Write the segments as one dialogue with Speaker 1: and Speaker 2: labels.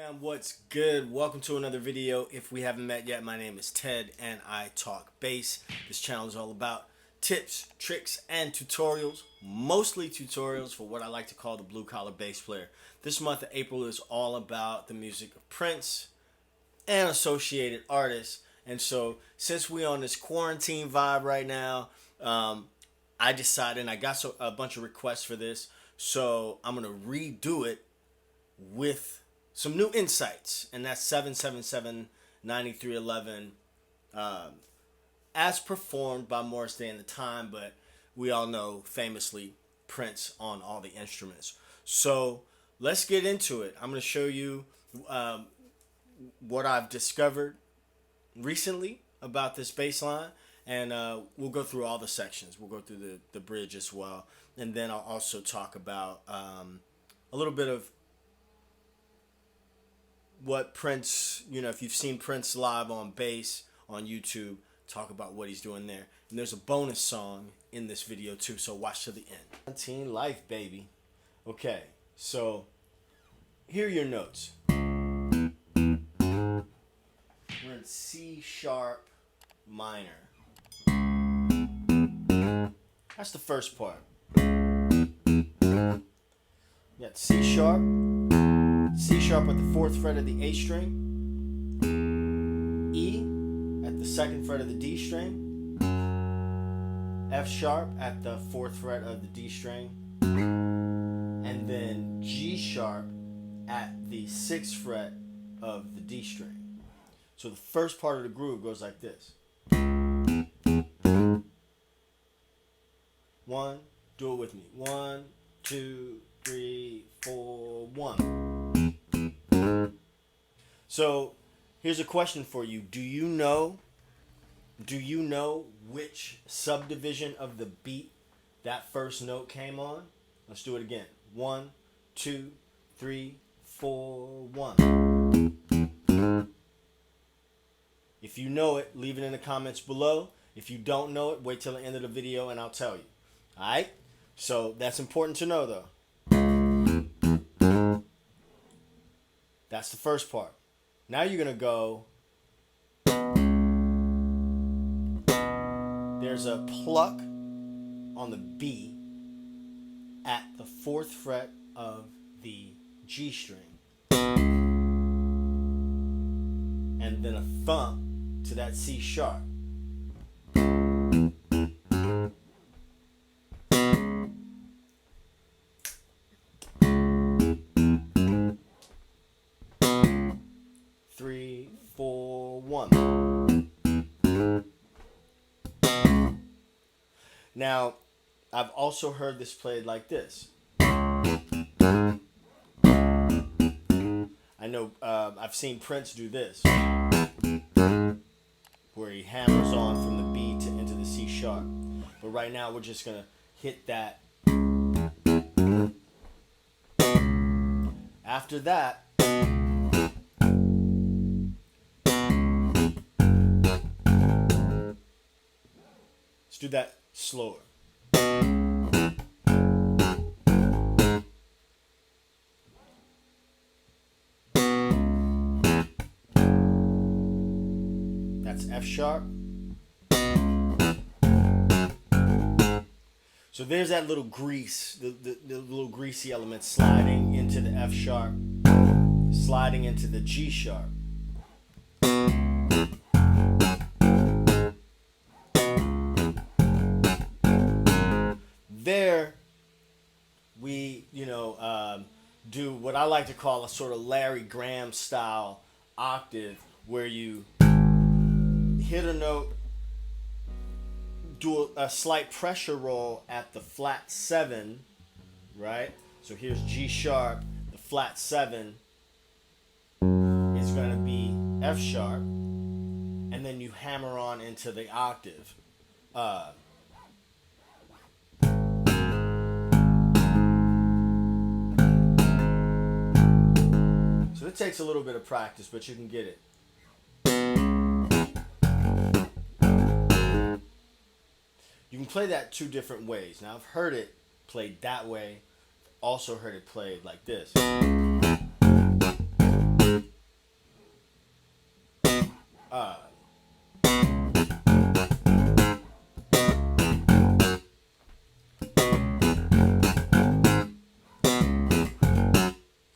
Speaker 1: Fam, what's good? Welcome to another video. If we haven't met yet, my name is Ted and I talk bass. This channel is all about tips, tricks, and tutorials. Mostly tutorials for what I like to call the blue-collar bass player. This month of April is all about the music of Prince and associated artists. And so, since we're on this quarantine vibe right now, I decided, and I got a bunch of requests for this, so I'm going to redo it with some new insights, and that's 777-9311 as performed by Morris Day and the Time, but we all know famously Prince on all the instruments. So let's get into it. I'm going to show you what I've discovered recently about this bass line, and we'll go through all the sections. We'll go through the bridge as well, and then I'll also talk about a little bit of what Prince, if you've seen Prince live on bass on YouTube, talk about what he's doing there. And there's a bonus song in this video too, so watch to the end. 19 life, baby. Okay, so here are your notes. We're in C sharp minor. That's the first part. You got C sharp at the 4th fret of the A string, E at the 2nd fret of the D string, F sharp at the 4th fret of the D string, and then G sharp at the 6th fret of the D string. So the first part of the groove goes like this. 1, do it with me. 1, 2, 3, 4, 1. So here's a question for you. Do you know which subdivision of the beat that first note came on? Let's do it again. 1, 2, 3, 4, 1. If you know it, leave it in the comments below. If you don't know it, wait till the end of the video and I'll tell you. Alright? So that's important to know though. That's the first part. Now you're going to go, there's a pluck on the B at the 4th fret of the G string. And then a thump to that C sharp. Now, I've also heard this played like this. I know I've seen Prince do this, where he hammers on from the B into the C sharp. But right now, we're just going to hit that. After that, let's do that slower. That's F sharp. So there's that little grease, the little greasy element sliding into the F sharp, sliding into the G sharp. There, we, do what I like to call a sort of Larry Graham style octave, where you hit a note, do a slight pressure roll at the flat 7, right? So here's G sharp, the flat 7 is going to be F sharp, and then you hammer on into the octave. So it takes a little bit of practice, but you can get it. You can play that 2 different ways. Now, I've heard it played that way. Also heard it played like this.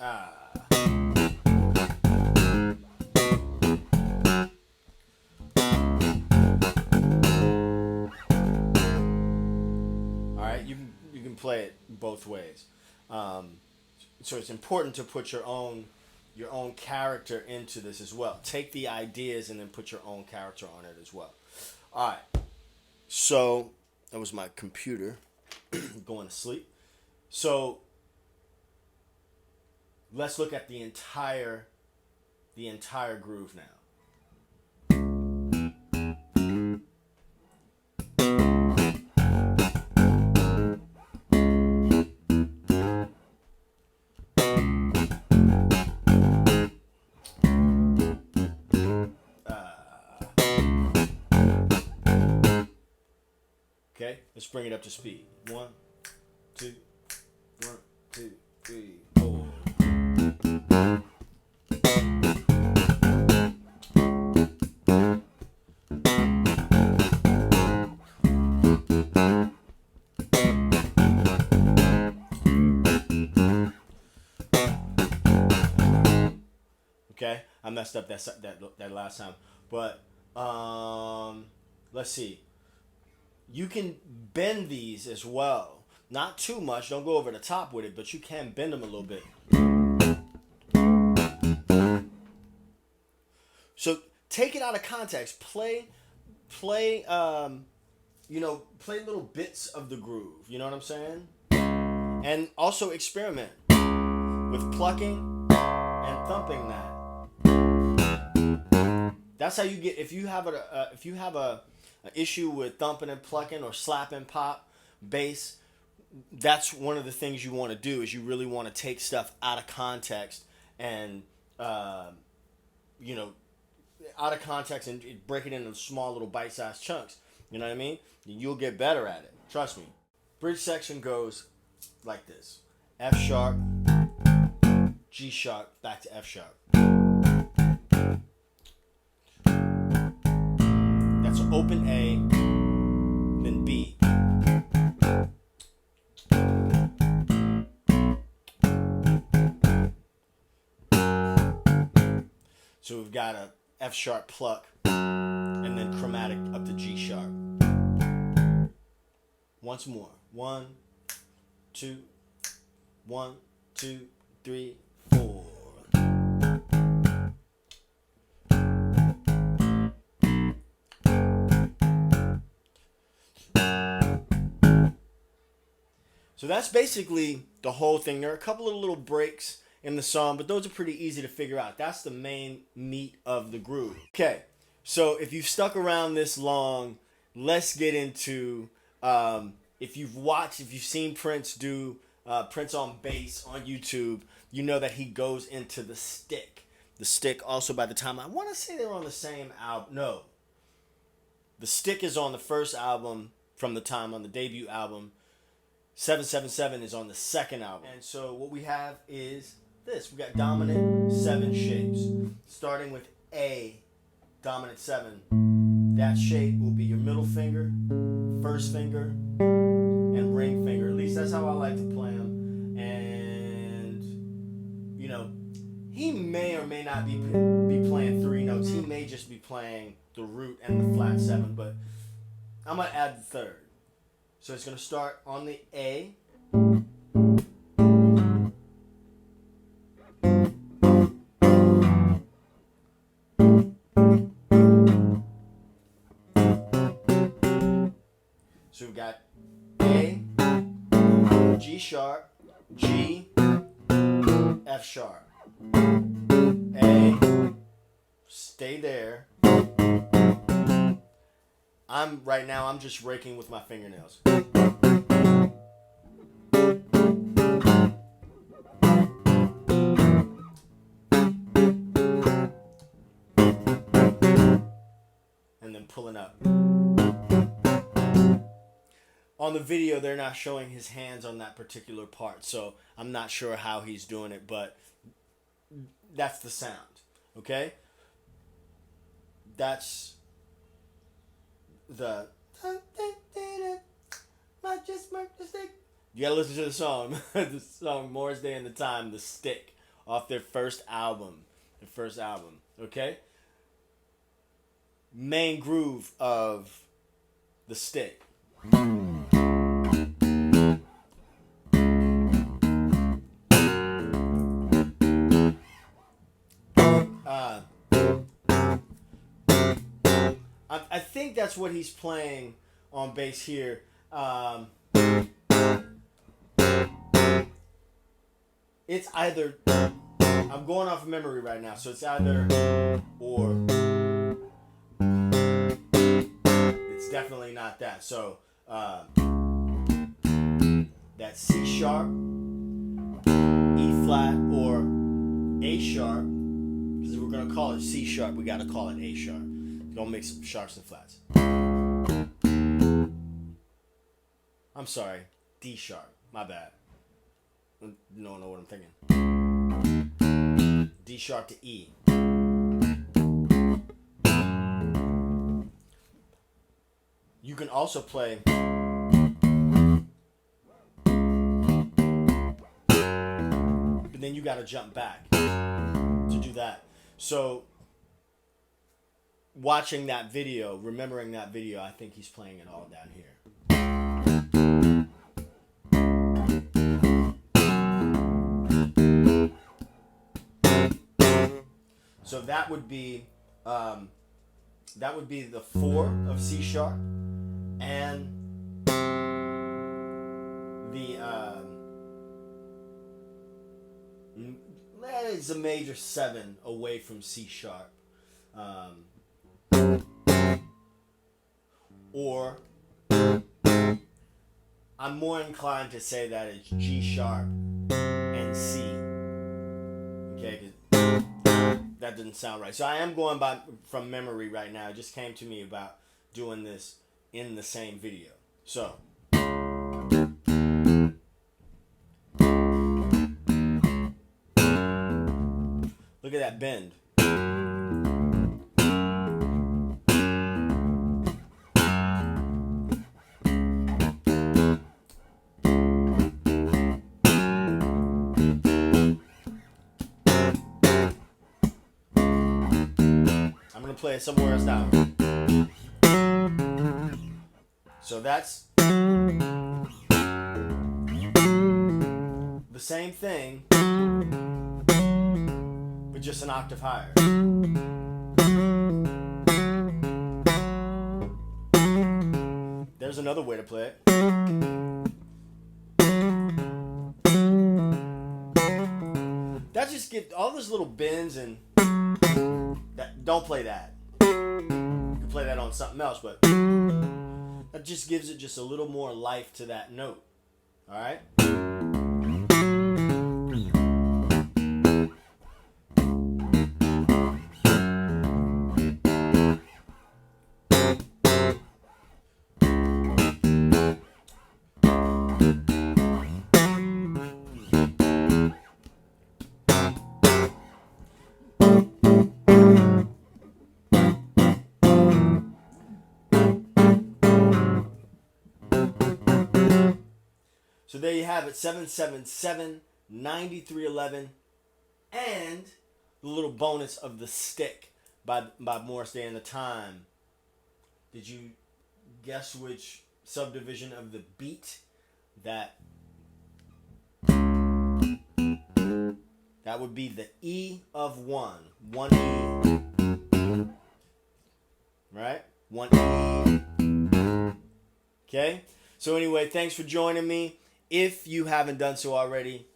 Speaker 1: All right, you can play it both ways. So it's important to put your own character into this as well. Take the ideas and then put your own character on it as well. All right. So that was my computer going to sleep. So let's look at the entire groove now. Okay, let's bring it up to speed. 1, 2, 1, 2, 3, 4. Okay, I messed up that last time, but let's see. You can bend these as well. Not too much. Don't go over the top with it, but you can bend them a little bit. So take it out of context. Play little bits of the groove. You know what I'm saying? And also experiment with plucking and thumping that. That's how you get. If you have an issue with thumping and plucking or slapping pop bass, that's one of the things you want to do. Is you really want to take stuff out of context and out of context and break it into small little bite-sized chunks. You know what I mean? You'll get better at it. Trust me. Bridge section goes like this: F sharp, G sharp, back to F sharp. That's an open A, then B. So we've got a F sharp pluck, and then chromatic up to G sharp. Once more. 1, 2, 1, 2, 3, 4. So that's basically the whole thing. There are a couple of little breaks in the song, but those are pretty easy to figure out. That's the main meat of the groove. Okay, so if you've stuck around this long, let's get into, if you've seen Prince do Prince on bass on YouTube, you know that he goes into the stick. The stick also, by the time, I want to say they were on the same album. No. The stick is on the first album from the time on the debut album. 777 is on the second album. And so what we have is this. We got dominant 7 shapes. Starting with A, dominant 7. That shape will be your middle finger, first finger, and ring finger. At least that's how I like to play them. And, he may or may not be playing 3 notes. He may just be playing the root and the flat 7. But I'm going to add the third. So it's going to start on the A. So we've got A, G sharp, G, F sharp. A, stay there. Right now I'm just raking with my fingernails. And then pulling up. On the video, they're not showing his hands on that particular part, so I'm not sure how he's doing it, but that's the sound, okay? That's the... You gotta listen to the song. The song Morris Day and the Time, the stick off their first album. Okay? Main groove of the stick. I think that's what he's playing on bass here. It's either, I'm going off of memory right now, so it's either or. It's definitely not that. So that's C sharp, E flat, or A sharp. Because if we're going to call it C sharp, we got to call it A sharp. Don't mix sharps and flats. I'm sorry, D sharp. My bad. Don't know what I'm thinking. D sharp to E. You can also play but then you got to jump back to do that. So watching that video, remembering that video, I think he's playing it all down here. So that would be the 4 of C sharp and the that is a major 7 away from C sharp. Or I'm more inclined to say that it's G sharp and C. Okay, 'cause that didn't sound right. So I am going by from memory right now. It just came to me about doing this in the same video. So look at that bend. I'm going to play it somewhere else now. So that's the same thing, but just an octave higher. There's another way to play it. That just gives all those little bends and that. Don't play that. You can play that on something else, but that just gives it just a little more life to that note. All right. So there you have it, 777, 9311, and the little bonus of the stick by Morris Day and the Time. Did you guess which subdivision of the beat that would be the E of 1 E, right? 1 E. Okay? So anyway, thanks for joining me. If you haven't done so already,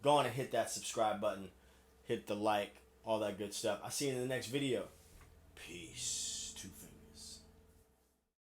Speaker 1: go on and hit that subscribe button, hit the like, all that good stuff. I'll see you in the next video. Peace.